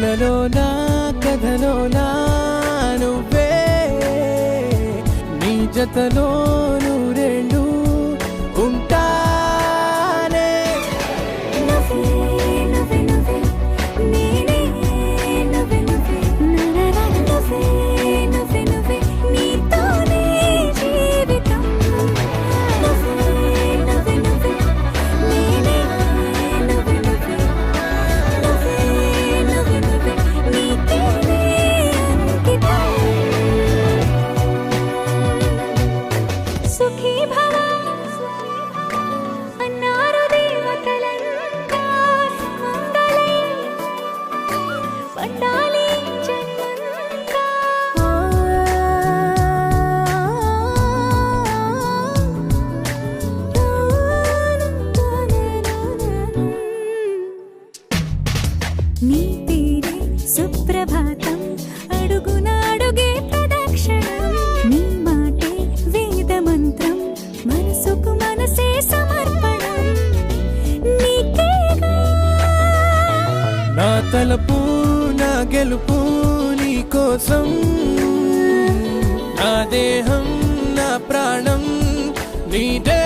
కలలో నా కథలో నా నువ్వే నీ జతలో నూరేళ్ళు ఉంటానే నీ పేరే సుప్రభాతం అడుగున అడుగే ప్రదక్షిణం నీ మాటే వేద మంత్రం మనసుకు మనసే సమర్పణం నీకేగా నా తలపు నా గెలుపు నీ కోసం నా దేహం నా ప్రాణం నీదే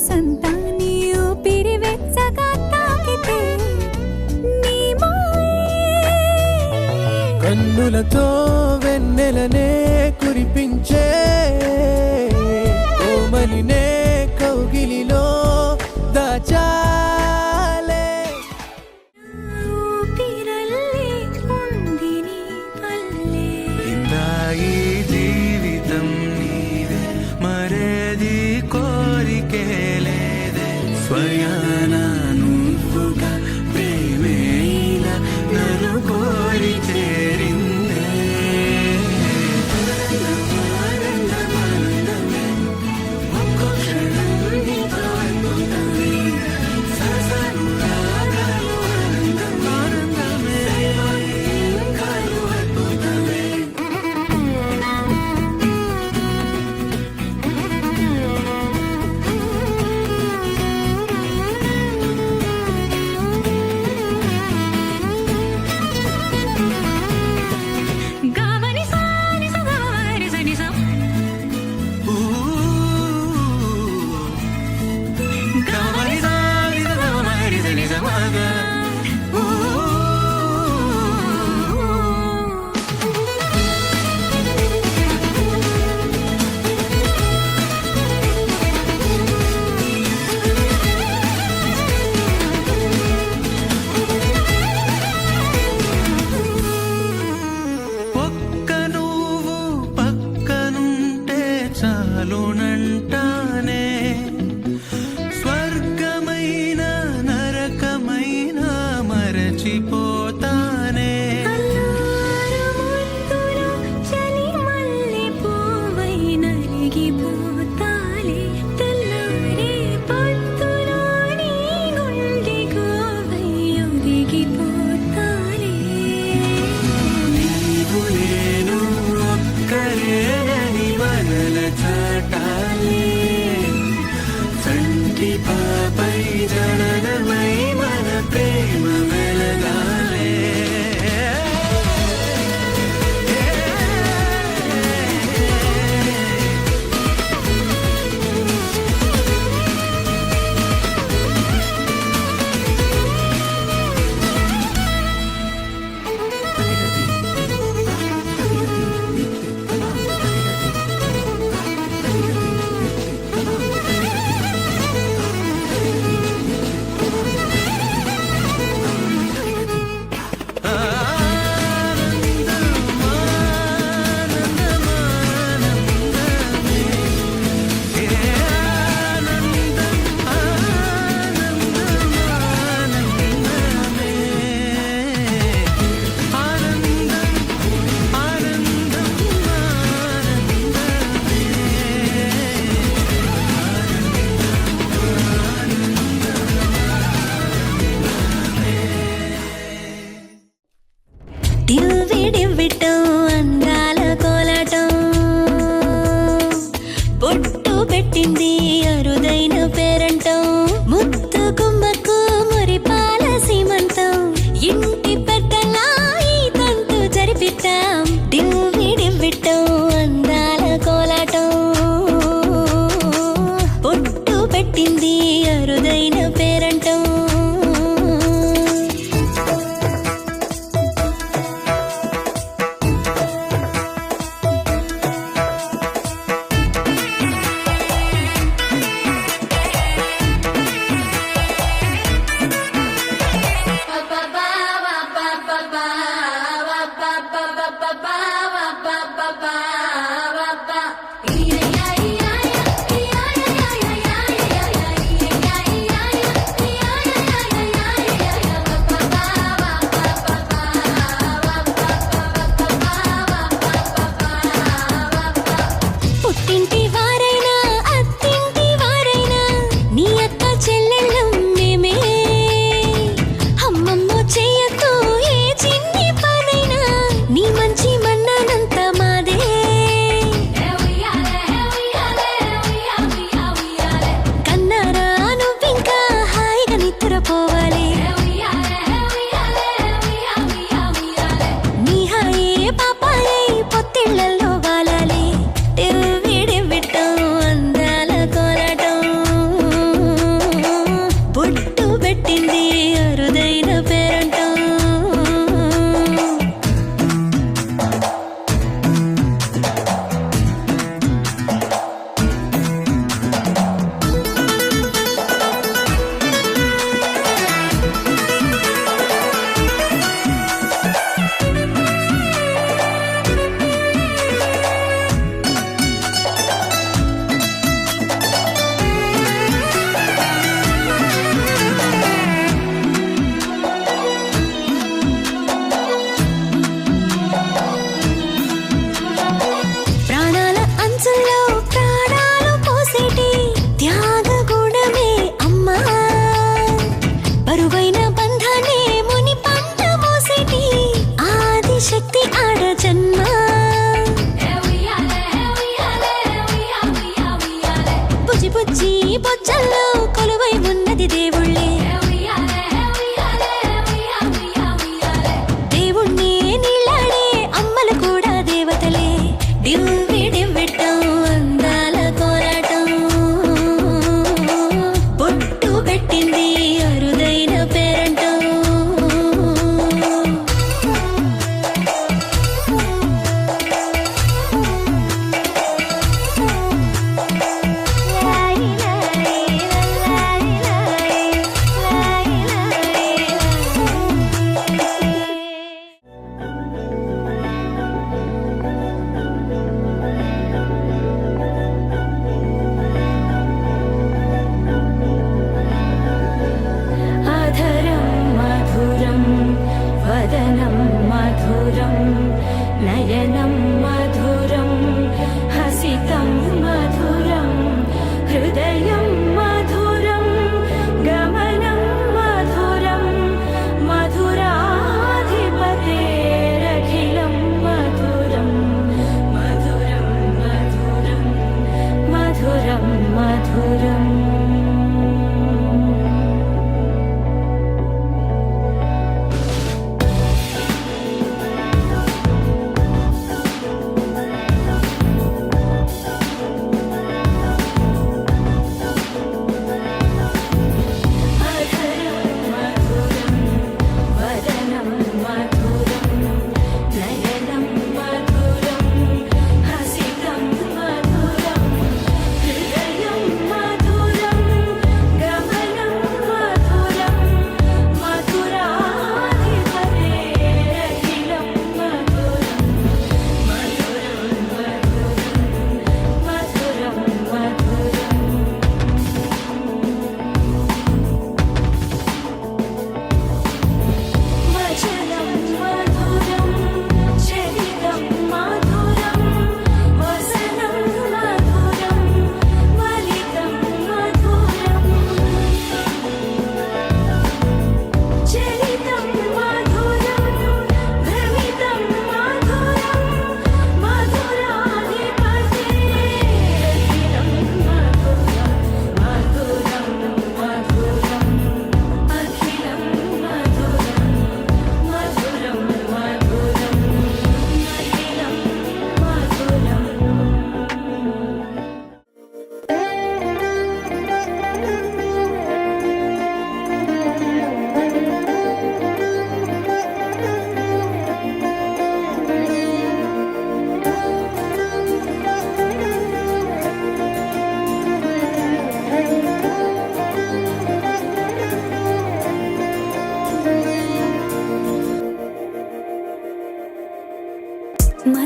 సంతా నీ ఊపిరి వెచ్చగా తాకితే నీ కన్నులతో వెన్నెలనే కురిపించే కోమలినే కౌగిలిలో దాచాలే ఊపిరల్లే ఉంది నీ పల్లె ఇందాయి జీవితం నీదే మరేది కోరికే లేదే స్వయాన నువ్వుగా ప్రేమేన నన్ను కోరి చేరిందే ఒక్కో క్షణం నీతో అద్భుతమే సరసను రాగాలు ఆనందమే కాలు అద్భుతమే గావని సాని సగారి సని స గావని సాని సగారి సని సమాగా ఒక్క నువ్వు పక్కనుంటే చాలునంటానే స్వర్గమైన నరకమైన మరచిపోతానే ముద్దులో చలి మల్లె పువ్వై నలిగిపోతాలే తెల్లారే పొద్దులో నీ గుండె గోవై ఒదిగిపోతాలే నీవు నేను ఒక్కరేనని మనల చాటాలే సంటి పాపై జననమై మన ప్రేమ వెలగాలే పెట్టం అందాల కోలాటం బొట్టు పెట్టింది అరుదైన పేరంటం ముత్తు గుమ్మకు మురిపాల సీమంతం ఇంటి పెద్దలా ఈ తంతు జరిపిద్దాం డివ్వి డివ్విట్టం అందాల కోలాటం బొట్టు పెట్టింది అరుదైన పేరంటం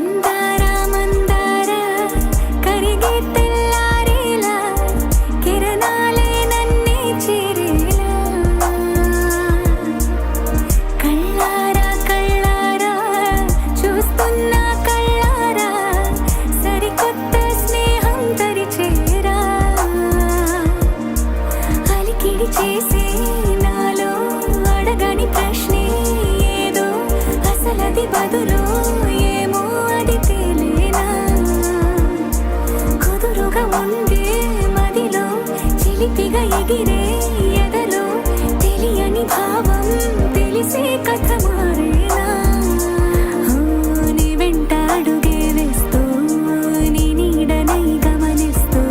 మందార మందార కరిగే తెల్లారేలా కిరణాలే నన్నే చేరేలా కళ్ళారా కళ్ళారా చూస్తున్నా కళ్ళారా సరికొత్త స్నేహం తరిచేరా అలికిడి చేసే నాలో అడగని ప్రశ్నే ఏదో అసలది బదులు ఏమో అది తేలేనా కుదురుగా ఉండే మదిలో చిలిపిగా ఎగిరే ఎదలో తెలియని భావం తెలిసే కథ మారేనా నీ వెంట అడుగే వేస్తూ నీ నీడనై గమనిస్తూ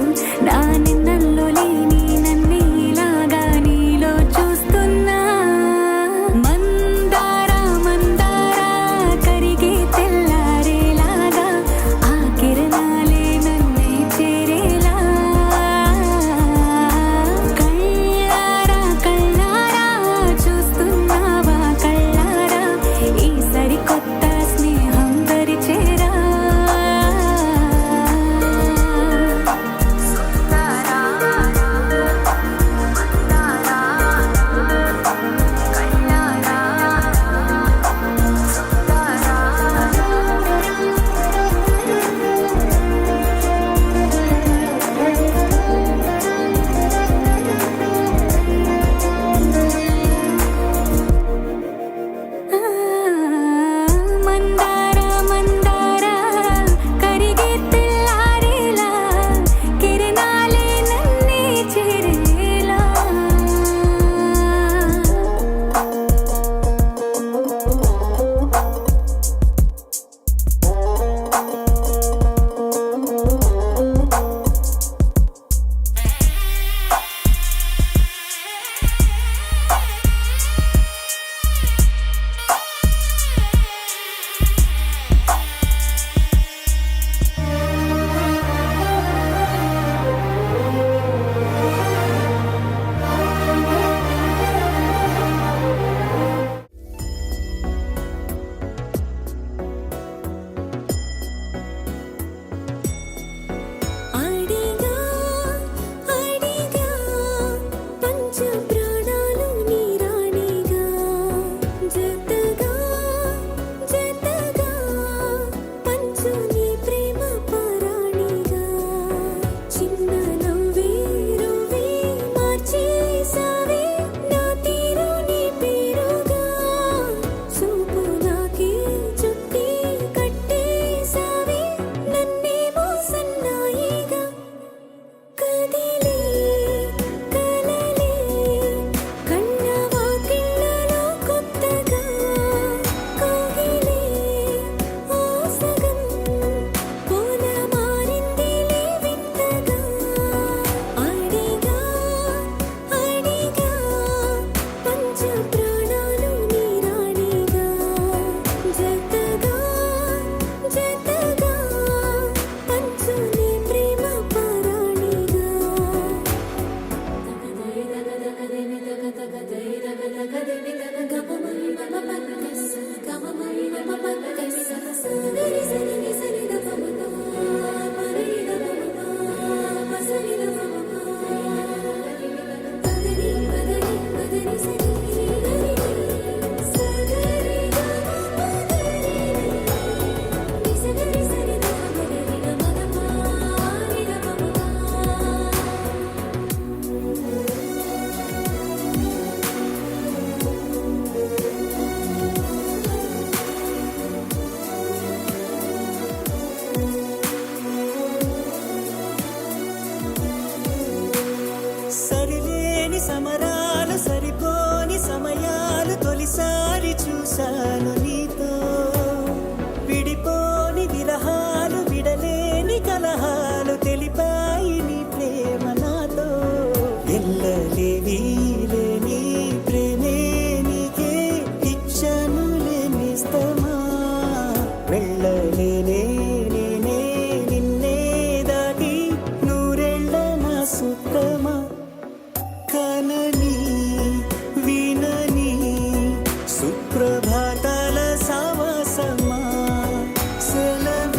నా నిన్నల్లో లేని నన్నే ఇలాగా నీలో చూస్తున్నా మందార మందార కరిగే తెల్లారేలాగా ఆ కిరణాలే నన్నే చేరేలా కళ్ళారా కళ్ళారా చూస్తున్నావా కళ్ళారా ఈ సరికొత్త స్నేహం పరిచేరా మందార మందార కరిగే తెల్లారేలా కిరణాలే నన్నే చేరేలా అడిగా అడిగా పంచ ప్రాణాలు నీ రాణిగా జతగా జతగా పంచు నీ ప్రేమ పరాణిగా చిన్న నవ్వే రువే మార్చేసావే నా తీరు నీ పేరుగా చూపు నాకే చుట్టి కట్టేసావే నన్నేమో సన్నాయిగా కదిలే కలలే కన్నవాకిళ్ళలో కొత్తగా కోగిలే ఓ సగం పూల మారిందిలే వింతగా అడిగా అడిగా పంచ ప్రాణాలు నీ రాణిగా జతగా జతగా పంచు నీ ప్రేమ పరాణిగా సరిలేని సమరాలు సరిపోని సమయాలు తొలిసారి చూశాను నీతో విడిపోని విరహాలు విడలేని కలహాలు తెలిపాయి నీ ప్రేమ నాతో ఎల్లలేని లేని ప్రేమే నీకే ఇచ్చను లేనిస్తమా వెళ్ళలేనే నేనే నిన్నే దాటి నూరెళ్ళ నా సుత్తమా కనని వినని సుప్రభాతాల సావాసమా సెలవు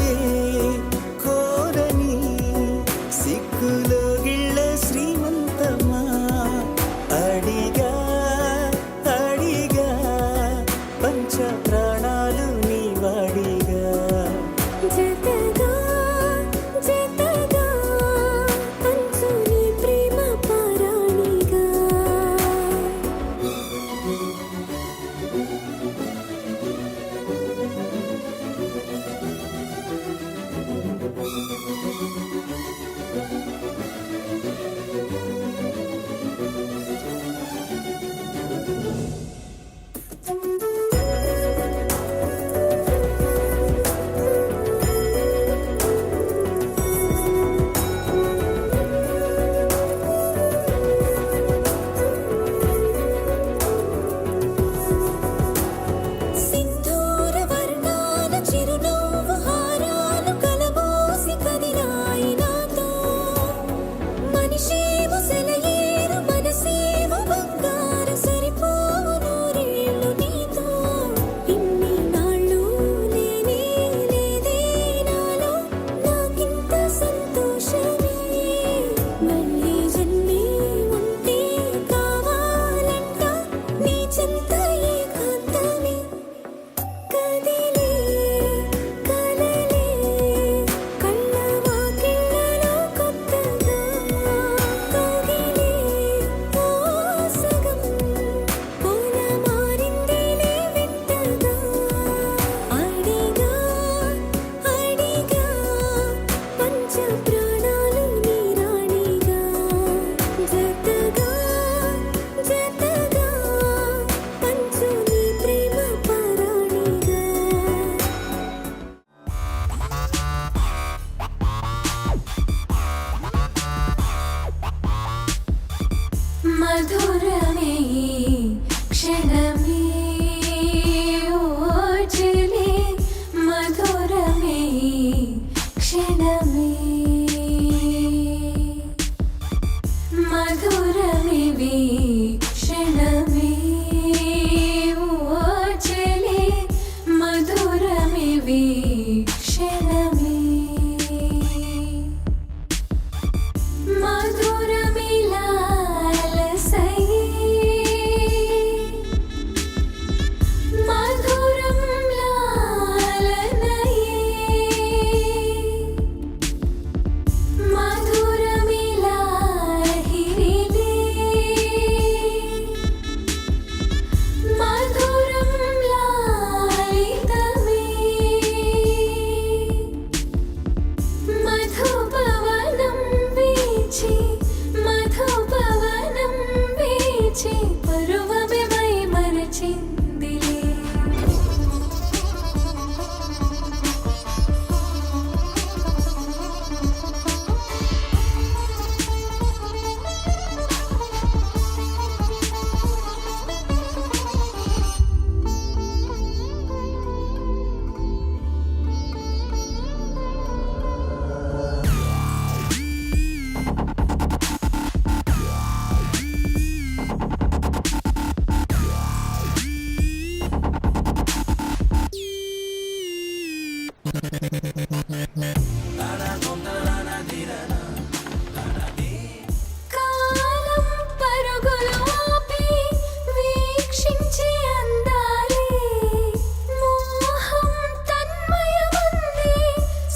మధురమే క్షణమే ఓచలే మధురమే క్షణమే మధురమే క్షణమే ఓచలే మధురమే క్షణమే కాలం పరుగులు ఆపి వీక్షించే అందాలే మోహం తన్మయమంది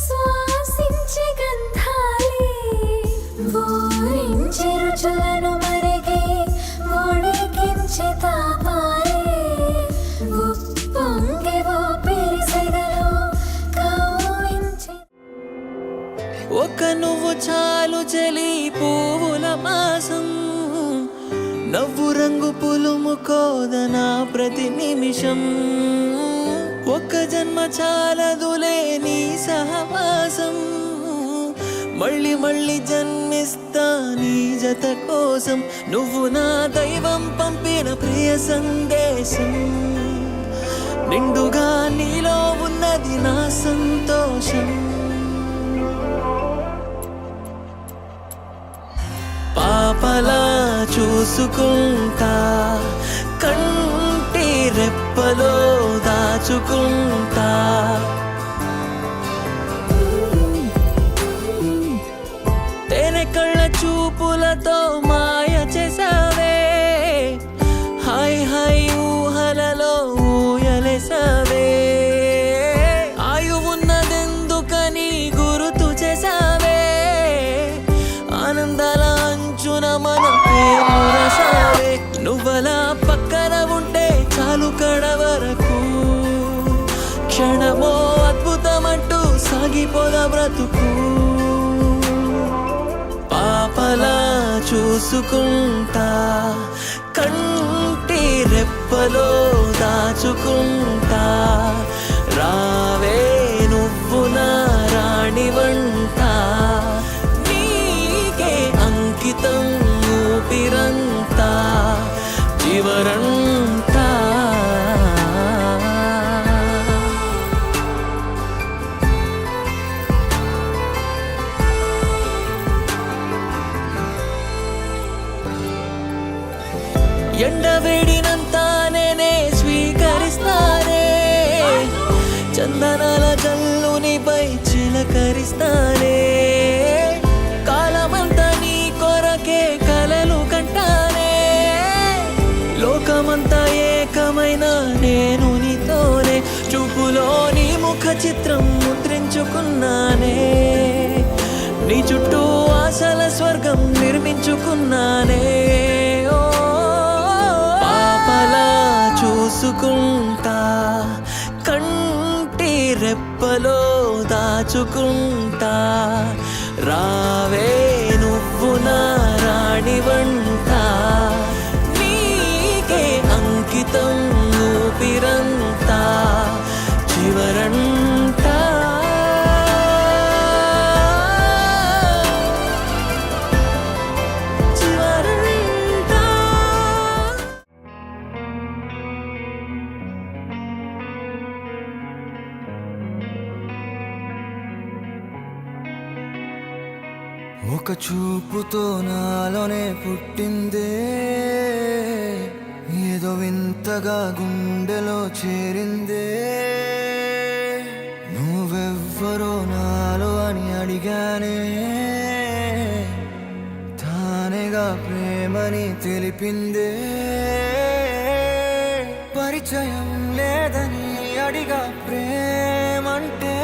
శ్వాసించే గంధాలే ఊరించే రుచులను మరిగి ఒడికించే తాపాలే ఉప్పొంగి ఊపిరి సెగలో కవ్వించే ఒక్క నువ్వు చాలు చలి పువ్వుల మాసం నవ్వు రంగు పులుము కోదన ప్రతి నిమిషం ఒక్క జన్మ చాలదులే నీ సహవాసం మళ్ళీ మళ్ళీ జన్మిస్తా నీ జత కోసం నువ్వు నా దైవం పంపిన ప్రియ సందేశం నిండుగా నీలో ఉన్నది నా సంతోషం పాపలా చూసుకుంటా కంటి రెప్పలో దాచుకుంటా తేనె కళ్ళ చూపులతో మాయ చేసావే హాయ్ హాయ్ ఊహలలో ఊయలేసావే ఆయువున్నదెందుకని గుర్తు చేసావే ఆనందాల అంచున మన పేరు రాసావే నువ్వలా పక్కన ఉంటే చాలు కడ వరకు క్షణమో అద్భుతమంటూ సాగిపోదా బ్రతుకు పాపలా చూసుకుంటా కంటి రెప్పలో దాచుకుంటా రావే నువ్వు నా రాణివంట నీకే అంకితం ఊపిరంతా జీవనంతా ఎండవేడినంతా నేనే స్వీకరిస్తానే చందనాల జల్లునిపై చిలకరిస్తానే కాలమంతా నీ కొరకే కలలు కంటానే లోకమంతా ఏకమైన నేను నీతోనే చూపులో నీ ముఖ చిత్రం ముద్రించుకున్నానే నీ చుట్టూ ఆశల స్వర్గం నిర్మించుకున్నానే ఓ పాపలా చూసుకుంటా కంటి రెప్పలో దాచుకుంటా రావే నువ్వు నా రాణివంట నీకే అంకితం ఊపిరంతా చివరంతా చివరంతా ఒక చూపుతో నాలోనే పుట్టిందే, ఏదో వింతగా గుండెలో చేరిందే. నువ్వెవ్వరో నాలో అని అడిగానే, తానేగా ప్రేమని తెలిపిందే. పరిచయం లేదని అడిగా ప్రేమంటే,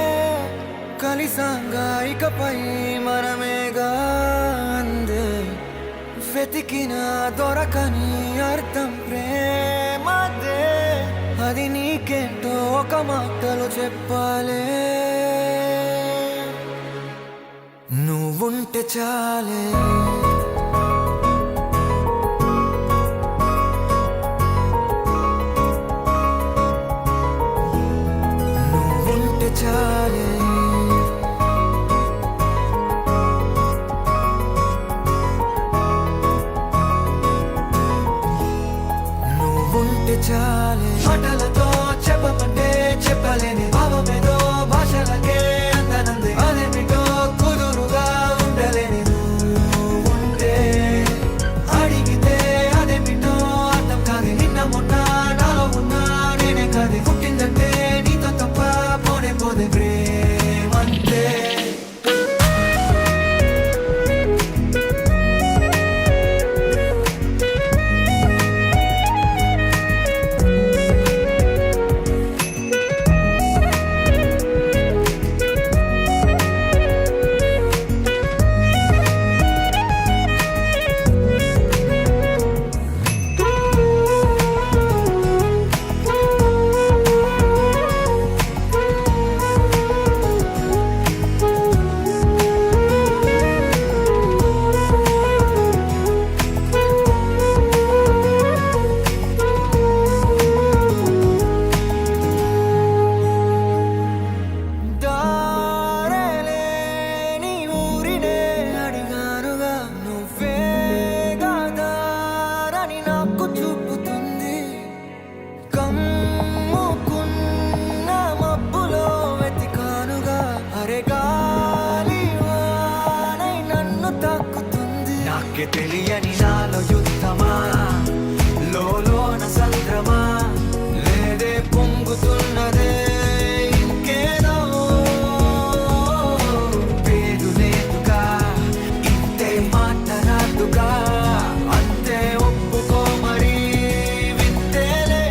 కలిసాంగా ఇకపై మనమేగా అందే. వెతికిన దొరకని అర్థం ప్రేమదే, అది నీకేంటో ఒక మాటలో చెప్పాలే. నువ్వుంటే చాలే, నువ్వుంటే చాలే, నువ్వుంటే చాలే. మాటలతో చెప్పమంటే చెప్పలేని భావమేదో భాషలకే అందనంది. అదేమిటో కుదురుగా ఉండలేని నువ్వుంటే, అడిగితే అదేమిటో అర్థం కాదు. నిన్న మొన్న నాలో ఉన్నా నేనే కాదు. పుట్టిందంటే నీతో తప్ప పోనే పోదే ప్రేమంతే. దారేలేని ఊరినే అడిగానుగా, నువ్వేగా దారని నాకు చూపుతుంది. కమ్ముకున్న మబ్బులో వెతికానుగా, అరే గాలి వానై నన్ను తాకుతుంది. నాకే తెలియని నాలో యుద్ధమా, లోన సంద్రమా, లేదే పొంగుతున్నదే ఇంకేదో. పేరు లేదుగా, ఇంతే మాట రాదుగా, అంతే ఒప్పుకో మరి వింతేలే.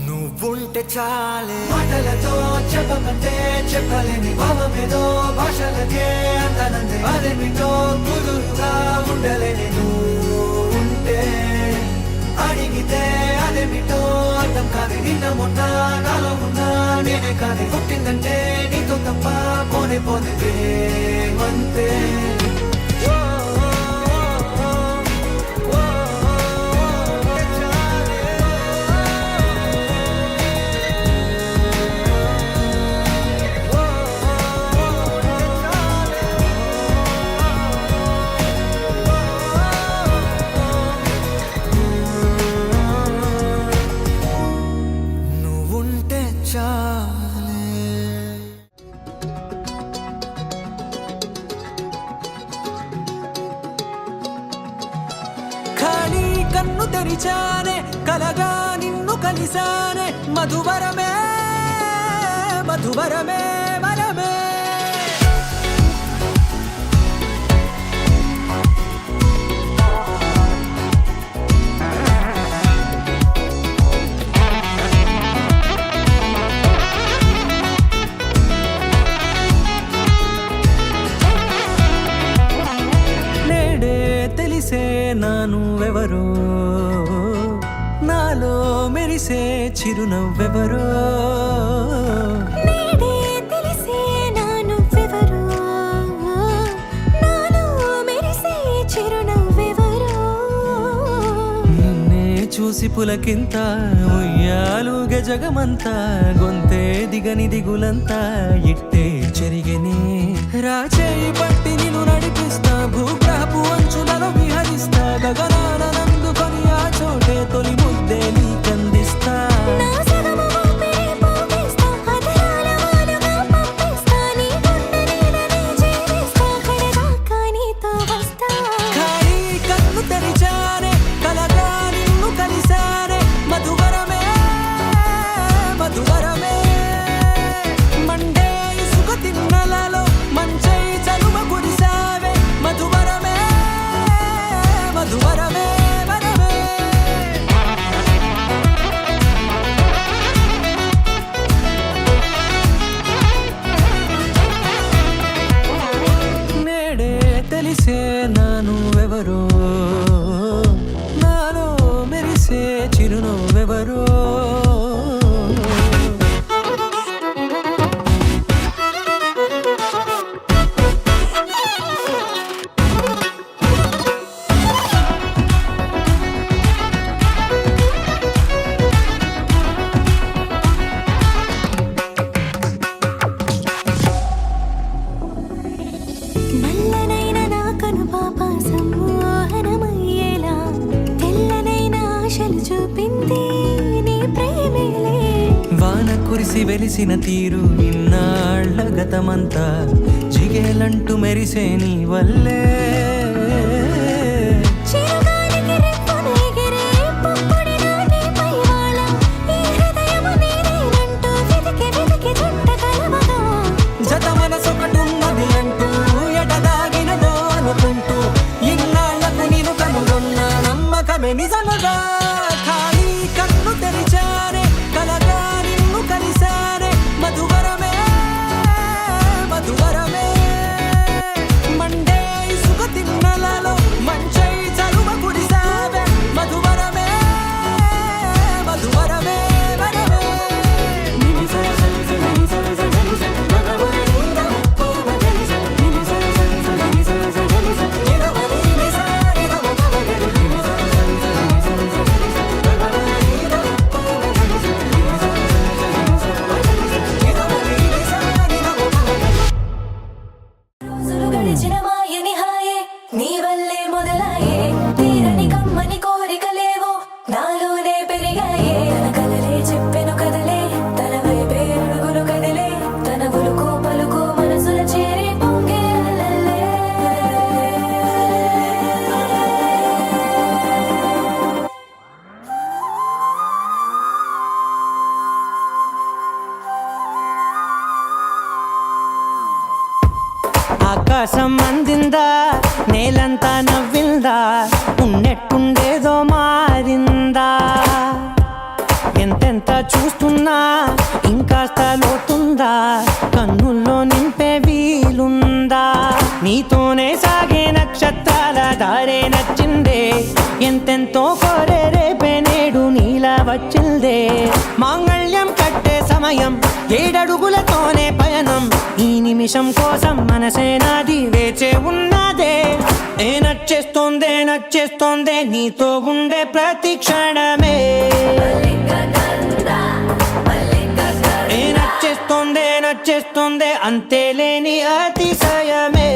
నువ్వుంటే చాలే, మాటలతో చెప్పమంటే చెప్పలేని భావమేదో భాషలకే అందనంది. అదేమిటో కుదురుగా ఉండలేని నువ్వుంటే, అడిగితే అదేమిటో అర్థం కాదు. నిన్న మొన్న నాలో ఉన్నా నేనే కాదు. పుట్టిందంటే నీతో తప్ప పోనే పోతే ప్రేమంతే. నువ్వుంటే చాలే. ఖాళీ కన్ను తెరిచానే, కలగా నిన్ను కలిసానే. మధువరమే మధువరమే వరమే. నేడే తెలిసే నానువెవరో, నాలో మెరిసే చిరునవ్వెవరో. నేడే తెలిసే నానువ్వెవరో, నాలో మెరిసే చిరునవ్వెవరో. నిన్నే చూసి పులకింత ఉయ్యాలుగ జగమంతా, గొంతే దిగని దిగులంతా ఇట్టే చెరిగెనే. రాచేయి పట్టి నిన్ను నడిపిస్తా, భూగ్రహపు అంచులలో విహరిస్తా. గగనాన నందుకొని ఆ చోటే తొలి ముద్దే నీకందిస్తా. నా సగము ఊపిరి పోగిస్తా, అదరాల వాలుగా పంపిస్తా. నీ గుండె విరిసి వెలిసిన తీరు ఇన్నాళ్ళ గతమంతా జిగేలంటూ మెరిసే నీ వల్లే చిరుగాలికి రెప్పను ఎగిరే పుప్పొడిగా నీపై వాళ. ఈ హృదయము నీదేనంటూ వెతికి వెతికి చుట్ట కలవగా. జత మనసొకటున్నది అంటూ ఎటదాగినదో అనుకుంటూ ఇన్నాళ్లకు నేను కనుగొన్న నమ్మకమే నిజముగా. ఖాళీ కన్ను తెరిచానే కలగా నిన్ను కలిసానే మధువరమే మధువరమే. మండే ఇసుక తిన్నలలో మంచై చలువ కురిసావే మధువరమే మధువరమే వరమే. రోజులు గడిచిన మాయని హాయే నీ వల్లే మొదలాయే. తీరని కమ్మని కోరికలేవో నాలోనే పెరిగాయే. తన కలలే చెప్పెను కదలే తన వైపే అడుగులు కదిలే. తన ఉలుకు పలుకు మనసుల చేరి పొంగే అలలే. ఆకాశం అందిందా నేలంతా నవ్విందా ఉన్నట్టుండేదో మారిందా. ఎంతెంత చూస్తున్నా ఇంకాస్త లోతుందా కన్నుల్లో నింపే వీలుందా. నీతోనే సాగే నక్షత్రాల దారే నచ్చిందే ఎంతెంతో కోరే రేపే నేడు నీలా వచ్చిందే. మాంగళ్యం కట్టే సమయం ఏడడుగులతోనే పయనం. ఈ నిమిషం కోసం మనసే నాది వేచే ఉన్నదే. ఏ నచ్చేస్తోందే నచ్చేస్తోందే నీతో ఉండే ప్రతి క్షణమే. ఏ నచ్చేస్తోందే నచ్చేస్తోందే అంతే లేని అతిశయమే.